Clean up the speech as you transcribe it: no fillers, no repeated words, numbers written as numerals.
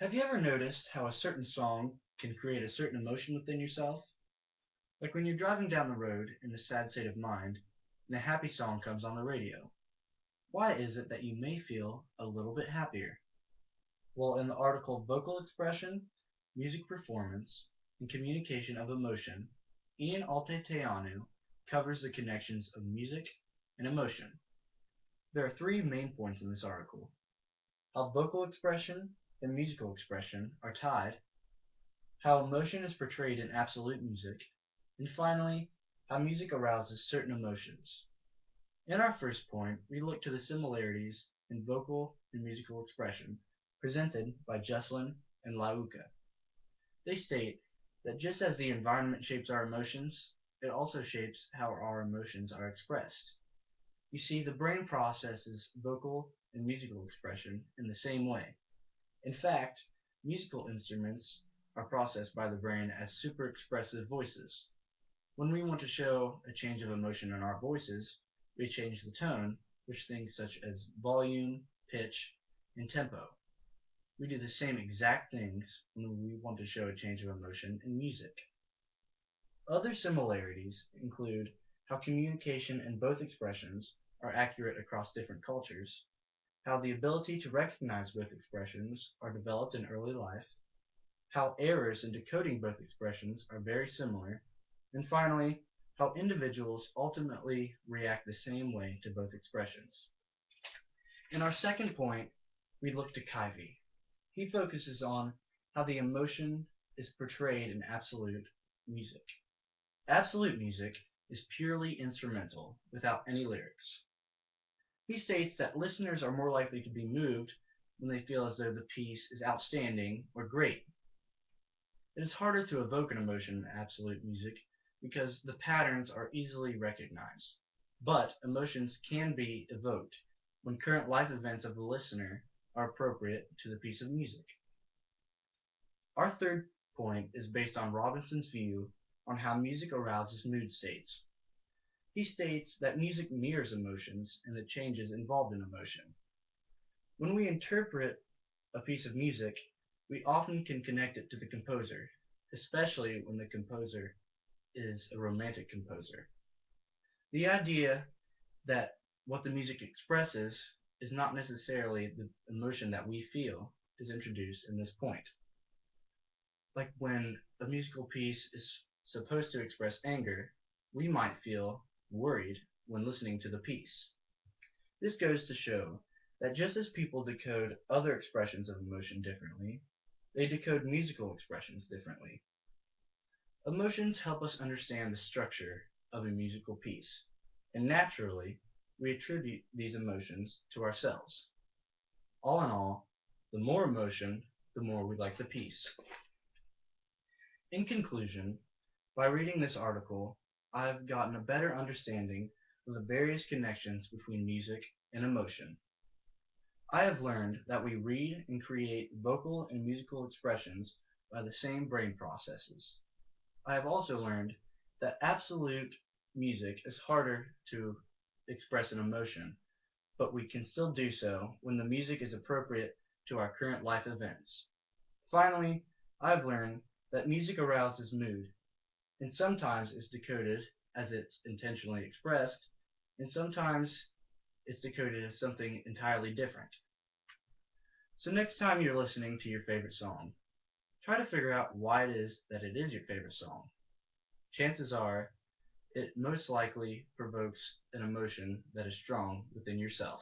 Have you ever noticed how a certain song can create a certain emotion within yourself? Like when you're driving down the road in a sad state of mind and a happy song comes on the radio. Why is it that you may feel a little bit happier? Well, in the article Vocal Expression, Music Performance, and Communication of Emotion, Ian Alteteanu covers the connections of music and emotion. There are three main points in this article: how vocal expression and musical expression are tied, how emotion is portrayed in absolute music, and finally, how music arouses certain emotions. In our first point, we look to the similarities in vocal and musical expression presented by Jesslyn and Lauka. They state that just as the environment shapes our emotions, it also shapes how our emotions are expressed. You see, the brain processes vocal and musical expression in the same way. In fact, musical instruments are processed by the brain as super expressive voices. When we want to show a change of emotion in our voices, we change the tone, which things such as volume, pitch, and tempo. We do the same exact things when we want to show a change of emotion in music. Other similarities include how communication in both expressions are accurate across different cultures, how the ability to recognize both expressions are developed in early life, how errors in decoding both expressions are very similar, and finally, how individuals ultimately react the same way to both expressions. In our second point, we look to Kyvie. He focuses on how the emotion is portrayed in absolute music. Absolute music is purely instrumental, without any lyrics. He states that listeners are more likely to be moved when they feel as though the piece is outstanding or great. It is harder to evoke an emotion in absolute music because the patterns are easily recognized. But emotions can be evoked when current life events of the listener are appropriate to the piece of music. Our third point is based on Robinson's view on how music arouses mood states. He states that music mirrors emotions and the changes involved in emotion. When we interpret a piece of music, we often can connect it to the composer, especially when the composer is a romantic composer. The idea that what the music expresses is not necessarily the emotion that we feel is introduced in this point. Like when a musical piece is supposed to express anger, we might feel worried when listening to the piece. This goes to show that just as people decode other expressions of emotion differently, they decode musical expressions differently. Emotions help us understand the structure of a musical piece, and naturally, we attribute these emotions to ourselves. All in all, the more emotion, the more we like the piece. In conclusion, by reading this article, I've gotten a better understanding of the various connections between music and emotion. I have learned that we read and create vocal and musical expressions by the same brain processes. I have also learned that absolute music is harder to express an emotion, but we can still do so when the music is appropriate to our current life events. Finally, I've learned that music arouses mood, and sometimes it's decoded as it's intentionally expressed, and sometimes it's decoded as something entirely different. So next time you're listening to your favorite song, try to figure out why it is that it is your favorite song. Chances are it most likely provokes an emotion that is strong within yourself.